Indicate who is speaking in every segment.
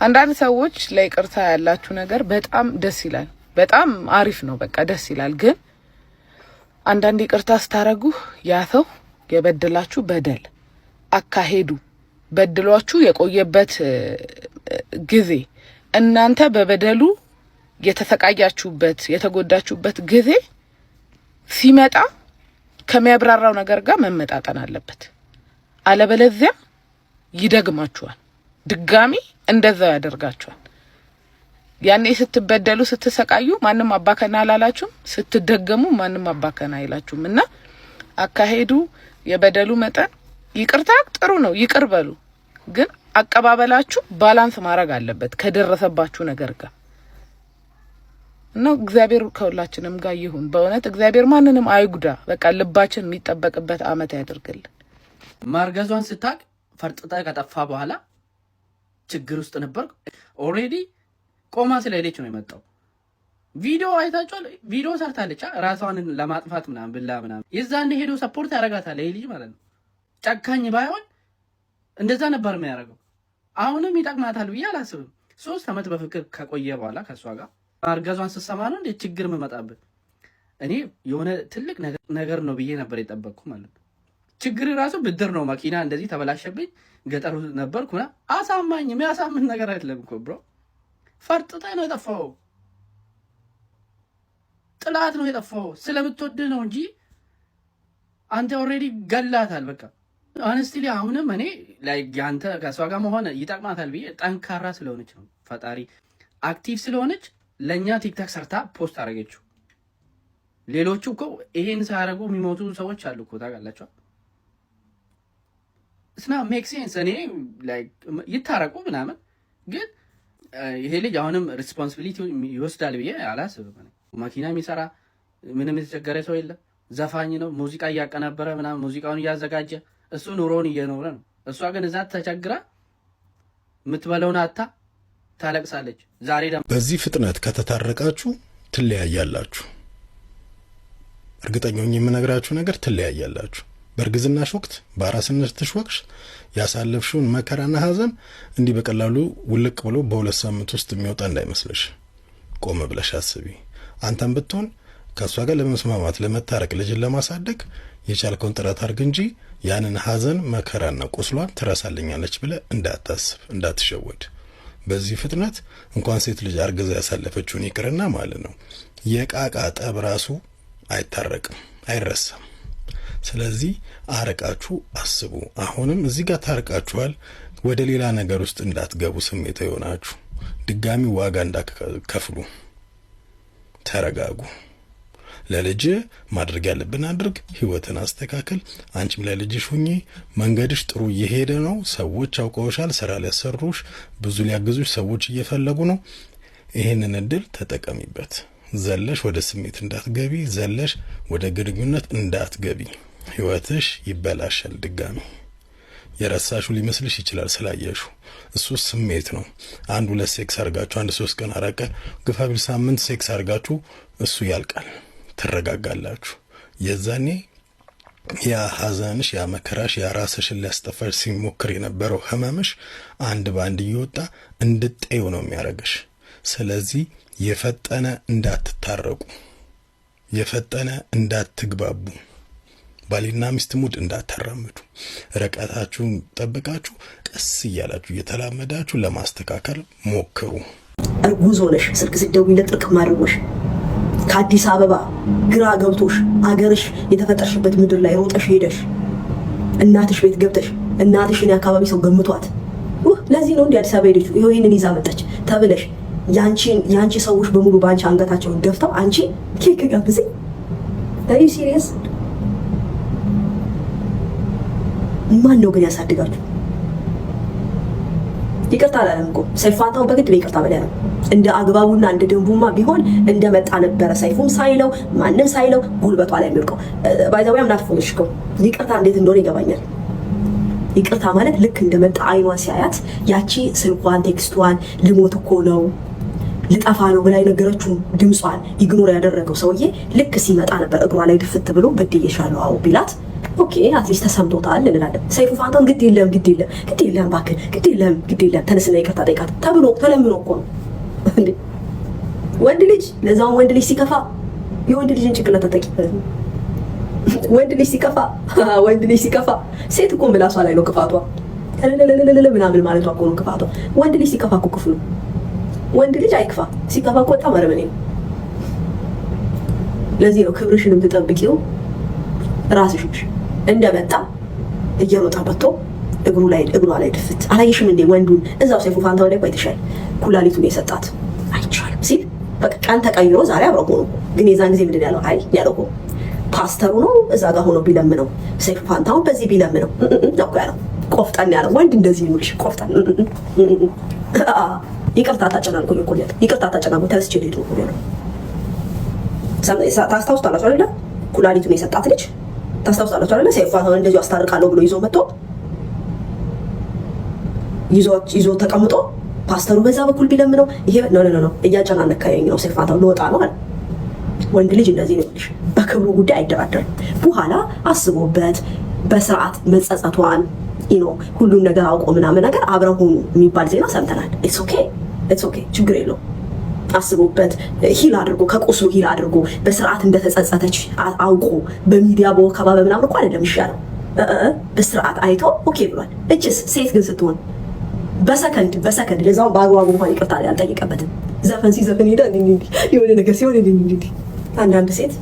Speaker 1: አንዳንድ ሰዎች ለይቅርታ ያላችሁ ነገር በጣም ደስ ይላል፣ በጣም አሪፍ ነው፣ በቃ ደስ ይላል። ግን አንዳንድ ይቅርታ ስታረጉ ያ ሰው የበደላችሁ በደል አካሄዱ በድሏችሁ የቆየበት ጊዜ እናንተ በበደሉ የተሰቃያችሁበት የተጎዳችሁበት ጊዜ ሲመጣ ከሚያብራራው ነገር ጋር መመጣጠን አለበት። አለበለዚያ ይደግማችኋል፣ ድጋሚ እንደዛው ያደርጋችኋል። ያኔ ስትበደሉ ስትሰቃዩ ማንም አባከና አላላችሁም፣ ስትደገሙ ማንም አባከና አይላችሁም። እና አካሄዱ የበደሉ መጠን ይቅርታ ጥሩ ነው፣ ይቅር በሉ። ግን አቀባበላችሁ ባላንስ ማድረግ አለበት ከደረሰባችሁ ነገር ጋር። እና እግዚአብሔር ከሁላችንም ጋር ይሁን። በእውነት እግዚአብሔር ማንንም አይጉዳ። በቃ ልባችን የሚጠበቅበት አመት ያደርግልን።
Speaker 2: ማርገዟን ስታቅ ፈርጥጣ ከጠፋ በኋላ ችግር ውስጥ ነበር። ኦልሬዲ ቆማ ስለሄደች ነው የመጣው። ቪዲዮ አይታችኋል። ቪዲዮ ሰርታለች ራሷን ለማጥፋት ምናምን ብላ ምናምን። የዛኔ ሄዶ ሰፖርት ያደርጋታል ይሄ ልጅ ማለት ነው። ጨካኝ ባይሆን እንደዛ ነበር የሚያደርገው። አሁንም ይጠቅማታል ብዬ አላስብም። 3 አመት በፍቅር ከቆየ በኋላ ከሷ ጋር ማርገዟን ስትሰማ ነው እንዴ ችግር መመጣበት? እኔ የሆነ ትልቅ ነገር ነው ብዬ ነበር የጠበቅኩ ማለት ነው። ችግር ራሱ ብድር ነው። መኪና እንደዚህ ተበላሸብኝ፣ ገጠሩ ነበርኩና አሳማኝ የሚያሳምን ነገር አይደለም እኮ ብሮ። ፈርጥጣ ነው የጠፋው፣ ጥላት ነው የጠፋው። ስለምትወድ ነው እንጂ አንተ ኦልሬዲ ገላታል። በቃ አንስቲሊ አሁንም እኔ ላይ ያንተ ከሷ ጋር መሆን ይጠቅማታል ብዬ ጠንካራ ስለሆነች ነው ፈጣሪ አክቲቭ ስለሆነች ለኛ ቲክታክ ሰርታ ፖስት አደረገችው። ሌሎቹ እኮ ይሄን ሳያደርጉ የሚሞቱ ሰዎች አሉ እኮ ታውቃላችሁ። እስና ሜክ ሴንስ። እኔ ላይክ ይታረቁ ምናምን፣ ግን ይሄ ልጅ አሁንም ሪስፖንሲቢሊቲ ይወስዳል ብዬ አላስብም። መኪና የሚሰራ ምንም የተቸገረ ሰው የለም። ዘፋኝ ነው፣ ሙዚቃ እያቀናበረ ምናምን ሙዚቃውን እያዘጋጀ እሱ ኑሮውን እየኖረ ነው። እሷ ግን እዛ ተቸግራ የምትበለውን አታ ታለቅሳለች። ዛሬ ደግሞ
Speaker 3: በዚህ ፍጥነት ከተታረቃችሁ ትለያያላችሁ። እርግጠኛ ነኝ የምነግራችሁ ነገር ትለያያላችሁ። በእርግዝናሽ ወቅት በአራስነትሽ ወቅት ያሳለፍሽውን መከራና ሐዘን እንዲህ በቀላሉ ውልቅ ብሎ በ2 ሳምንት ውስጥ የሚወጣ እንዳይመስልሽ። ቆም ብለሽ አስቢ። አንተም ብትሆን ከሷ ጋር ለመስማማት ለመታረቅ ልጅን ለማሳደግ የቻልከውን ጥረት አድርግ እንጂ ያንን ሐዘን መከራና ቁስሏን ትረሳለኛለች ብለ እንዳታስብ፣ እንዳትሸወድ። በዚህ ፍጥነት እንኳን ሴት ልጅ አርግዛ ያሳለፈችውን ይቅርና ማለት ነው የቃቃ ጠብ ራሱ አይታረቅም፣ አይረሳም። ስለዚህ አረቃችሁ አስቡ። አሁንም እዚህ ጋር ታርቃችኋል፣ ወደ ሌላ ነገር ውስጥ እንዳትገቡ፣ ስሜት ይሆናችሁ ድጋሚ ዋጋ እንዳትከፍሉ። ተረጋጉ። ለልጅ ማድረግ ያለብን አድርግ፣ ህይወትን አስተካክል። አንቺም ለልጅሽ ሁኚ። መንገድሽ ጥሩ እየሄደ ነው። ሰዎች አውቀውሻል፣ ስራ ሊያሰሩሽ፣ ብዙ ሊያግዙሽ ሰዎች እየፈለጉ ነው። ይሄንን እድል ተጠቀሚበት። ዘለሽ ወደ ስሜት እንዳትገቢ፣ ዘለሽ ወደ ግንኙነት እንዳትገቢ። ህይወትሽ ይበላሻል። ድጋሚ የረሳሹ ሊመስልሽ ይችላል ስላየሹ። እሱ ስሜት ነው። 1-2 ሴክስ አርጋችሁ 1-3 ቀን አራቀ ግፋቢል ሳምንት ሴክስ አርጋችሁ እሱ ያልቃል። ትረጋጋላችሁ። የዛኔ ያ ሐዘንሽ፣ ያ መከራሽ፣ ያ ራስሽን ሊያስጠፋሽ ሲሞክር የነበረው ህመምሽ አንድ ባንድ እየወጣ እንድትጠዩ ነው የሚያረጋሽ። ስለዚህ የፈጠነ እንዳትታረቁ፣ የፈጠነ እንዳትግባቡ፣ ባልና ሚስት ሙድ እንዳታራምዱ፣ ርቀታችሁን ጠብቃችሁ ቀስ እያላችሁ እየተላመዳችሁ ለማስተካከል ሞክሩ።
Speaker 4: እርጉዝ ሆነሽ ስልክ ስትደውይለት ጥርቅም አድርጎሽ ከአዲስ አበባ ግራ ገብቶሽ አገርሽ የተፈጠርሽበት ምድር ላይ ሮጠሽ ሄደሽ እናትሽ ቤት ገብተሽ እናትሽን የአካባቢ ሰው ገምቷት ለዚህ ነው እንደ አዲስ አበባ ሄደች ይሄንን ይዛ መጣች ተብለሽ ያንቺ ሰዎች በሙሉ ባንቺ አንገታቸውን ገፍተው አንቺ ኬክ ጋብዘ አይ ሲሪየስ ማን ነው ግን ያሳድጋችሁ? ይቅርታ አላለም እኮ ሰይፋንታው በግድ ይቅርታ በላለ እንደ አግባቡና እንደ ደንቡማ ቢሆን እንደመጣ ነበረ። ሰይፉም ሳይለው ማንንም ሳይለው ጉልበቷ ላይ የሚወርቀው ባይዛው ያምናት ፎልሽኮ ይቅርታ እንዴት እንደሆነ ይገባኛል። ይቅርታ ማለት ልክ እንደመጣ አይኗን ሲያያት ያቺ ስልኳን ቴክስቷን ልሞት እኮ ነው ልጠፋ ነው ብላ ነገረችው ድምጿን ኢግኖር ያደረገው ሰውዬ ልክ ሲመጣ ነበር እግሯ ላይ ድፍት ብሎ በድየሻለው አው ቢላት ኦኬ አትሊስት ተሰምቶታል እንላለን። ሰይፉ ፋንታሁን ግድ የለም እባክህ ግድ የለም ተነስና ይቅርታ ጠይቃት ተብሎ ተለምኖ እኮ ነው እንዴ ወንድ ልጅ ለዛው ወንድ ልጅ ሲከፋ የወንድ ልጅን ጭንቅላት ተጠቂበት ወንድ ልጅ ሲከፋ ሴት እኮ ምላሷ ላይ ነው ክፋቷ ለለለለለ ምናምን ማለት ነው ክፋቷ ወንድ ልጅ ሲከፋ እኮ ክፉ ነው ወንድ ልጅ አይክፋ ሲከፋ እኮ በጣም አረመኔ ነው ለዚህ ነው ክብርሽንም ትጠብቂው ራስሽ እንደመጣ እየሮጣ መጥቶ እግሯ ላይ ድፍት አላየሽም እንዴ ወንዱን እዛው ሰይፉ ፋንታሁን ላይ ቆይተሻል ኩላሊቱን የሰጣት አይቻልም ሲል በቃ ቀን ተቀይሮ ዛሬ አብረው ሆኖ ግን የዛን ጊዜ ምንድን ያለው አይ ያለው ፓስተሩ ነው እዛ ጋር ሆኖ ቢለምነው ሰይፉ ፋንታሁን በዚህ ቢለምነው ነው ያለው ቆፍጣን ያለው ወንድ እንደዚህ ነው ልሽ ቆፍጣን ይቅርታ ታጨናንኩኝ እኮ ይቅርታ ታጨናንኩኝ ተስቼ ልሄድ ነው ያለው ታስታውሳላችሁ አይደል ኩላሊቱን የሰጣት ልጅ ታስታውሳላችሁ አይደል ሰይፉ ፋንታሁን እንደዚህ አስታርቃለሁ ብሎ ይዞ መጥቶ ይዞ ተቀምጦ ፓስተሩ በዛ በኩል ቢለምነው ይሄ ነው እያጨናነካኝ ነው ሰይፉ ፋንታሁን ልወጣ ነው አለ ወንድ ልጅ እንደዚህ ነው ልጅ በክብሩ ጉዳይ አይደራደርም በኋላ አስቦበት በስርዓት መጸጸቷን ሁሉን ነገር አውቆ ምናምን ነገር አብረው ሆኑ የሚባል ዜና ሰምተናል ኢትስ ኦኬ ችግር የለው አስቦበት ሂል አድርጎ ከቁስሉ ሂል አድርጎ በስርዓት እንደተጸጸተች አውቆ በሚዲያ በወከባ በምናምን እኮ አይደለም ይሻለው በስርዓት አይቶ ኦኬ ብሏል እችስ ሴት ግን ስትሆን በሰከንድ ለዛው በአግባቡ እንኳን ይቅርታ ያልጠየቀበትም ዘፈን ሲዘፈን ሄዳ እንዴ የሆነ ነገር ሲሆን እንዴ አንዳንድ ሴት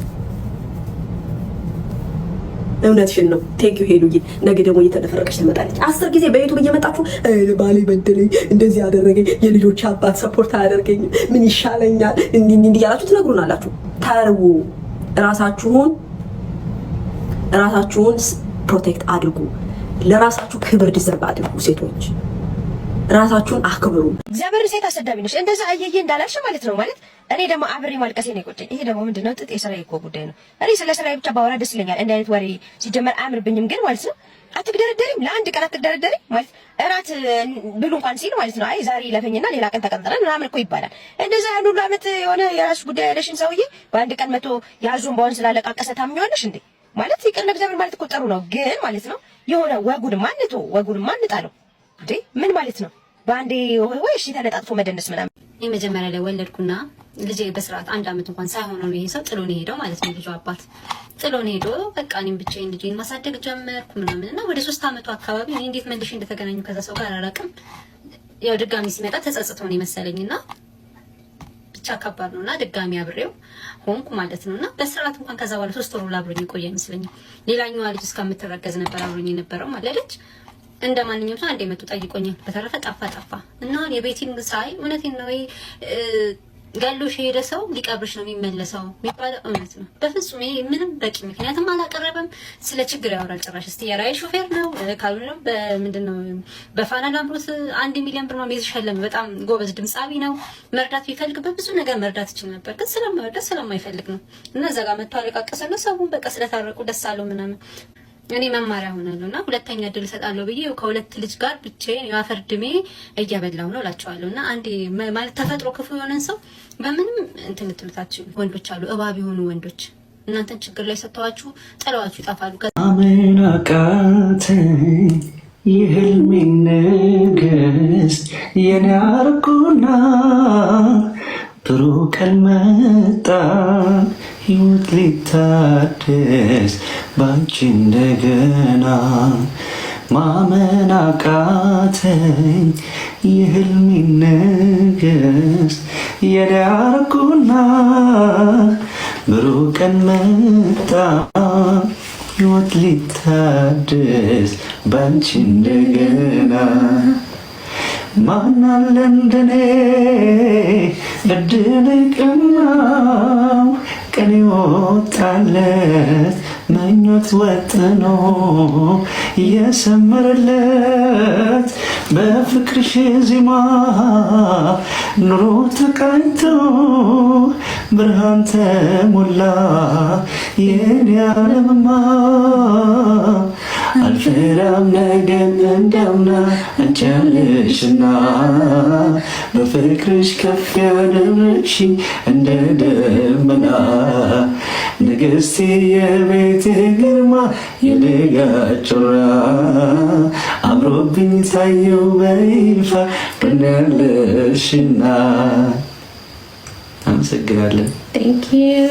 Speaker 4: እውነትሽን ነው ቴንኪው ሄሉዬ ነገ ደግሞ እየተደፈረቀች ትመጣለች 10 ጊዜ በዩቲዩብ እየመጣችሁ ባሌ በደለኝ እንደዚህ ያደረገኝ የልጆች አባት ሰፖርት አያደርገኝ ምን ይሻለኛል እንዴ ያላችሁ ትነግሩናላችሁ ታርቡ ራሳችሁን ፕሮቴክት አድርጉ ለራሳችሁ ክብር ዲዘርቭ አድርጉ ሴቶች ራሳችሁን አክብሩ
Speaker 5: እግዚአብሔር ሴት አሰዳቢ ነሽ እንደዛ አየየ እንዳላልሽ ማለት ነው ማለት እኔ ደግሞ አብሬ ማልቀሴ ነው የቆጨኝ ይሄ ደግሞ ምንድነው ጥጥ የሥራዬ እኮ ጉዳይ ነው እኔ ስለ ስራዬ ብቻ ባወራ ደስ ይለኛል እንደ አይነት ወሬ ሲጀመር አያምርብኝም ግን ማለት ነው አትግደረደሪም ለአንድ ቀን አትግደረደሪም ማለት እራት ብሉ እንኳን ሲል ማለት ነው አይ ዛሬ ለፈኝና ሌላ ቀን ተቀምጠናል ምናምን እኮ ይባላል እንደዛ ያን ሁሉ ዓመት የሆነ የራሱ ጉዳይ ያለሽን ሰውዬ በአንድ ቀን መቶ ያዙን በወን ስላለቃቀሰ ታምኚዋለሽ እንዴ ማለት ይቅር ለእግዚአብሔር ማለት እኮ ጥሩ ነው ግን ማለት ነው የሆነ ወጉን ማንጣለው እንዴ ምን ማለት ነው ባንዴ ወይ እሺ ተለጣጥፎ መደነስ ምናምን
Speaker 6: የመጀመሪያ ላይ ወለድኩና ልጄ በስርዓት 1 አመት እንኳን ሳይሆነው ነው ይሄ ሰው ጥሎን ሄደው ማለት ነው ልጁ አባት ጥሎን ሄዶ በቃ እኔም ብቻዬን ልጄን ማሳደግ ጀመርኩ ምናምንና ወደ 3 አመቱ አካባቢ እኔ እንዴት መልሼ እንደተገናኙ ከዛ ሰው ጋር አላውቅም ያው ድጋሚ ሲመጣ ተጸጽቶ ነው መሰለኝና ብቻ ከባድ ነውና ድጋሚ አብሬው ሆንኩ ማለት ነውና በስርዓት እንኳን ከዛ በኋላ 3 ወር አብሮኝ ቆየ ይመስለኛል ሌላኛዋ ልጅ እስከምትረገዝ ነበር አብሮኝ የነበረው ማለለች እንደማንኛውም ሰው አንዴ መጡ ጠይቆኛል በተረፈ ጠፋ እና የቤቲን ሳይ እውነቴን ነው ጋሎሽ ሄደ ሰው ሊቀብርሽ ነው የሚመለሰው የሚባለው እውነት ነው በፍጹም ይሄ ምንም በቂ ምክንያትም አላቀረበም ስለ ችግር ያወራል ጭራሽ እስቲ የራይ ሹፌር ነው ካልሆነ በምንድነው በፋና ላምሮት 1 ሚሊዮን ብር ነው የሚሸለም በጣም ጎበዝ ድምጻዊ ነው መርዳት ቢፈልግ በብዙ ነገር መርዳት ይችላል ነበር ግን ስለማይፈልግ ነው እና እዛ ጋር መጥቶ አለቃቀሰና ሰውን በቃ ስለታረቁ ደስ አለው ምናምን እኔ መማሪያ ሆናለሁና ሁለተኛ እድል ሰጣለሁ ብዬ ከሁለት ልጅ ጋር ብቻዬን ያፈርድሜ እያበላው ነው እላቸዋለሁና አንዴ ማለት ተፈጥሮ ክፉ የሆነን ሰው በምንም እንትን ልትሉታችሁ ወንዶች አሉ እባብ የሆኑ ወንዶች እናንተን ችግር ላይ ሰጥተዋችሁ ጥለዋችሁ ይጣፋሉ
Speaker 7: አመናቃት የህልሜ ንግስት የኔ አርኩና ብሩህ ቀን መጣ ህይወት ሊታደስ ባንቺ እንደገና ማመን አቃተኝ የህልሜ ንግስት የኔ አርኩና ብሩህ ቀን መጣ ህይወት ሊታደስ ባንቺ እንደገና ማን አለ እንደኔ እድል ቀናው ቀን ይወጣለት ምኞት ወጥኖ የሰመረለት በፍቅርሽ ዜማ ኑሮ ተቃኝቶ ብርሃን ተሞላ የኔ ዓለምማ አልፈራም ነገን እንዳምና አንቺ አለሽና በፍቅርሽ ከፍ ያደረግሽኝ እንደ ደመና ንግስቴ የቤቴ ግርማ የልጋ ጮራ አምሮብኝ ታየው በይፋ ብናለሽና አመሰግናለሁ።
Speaker 8: Thank you.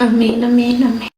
Speaker 8: Amen, amen, amen.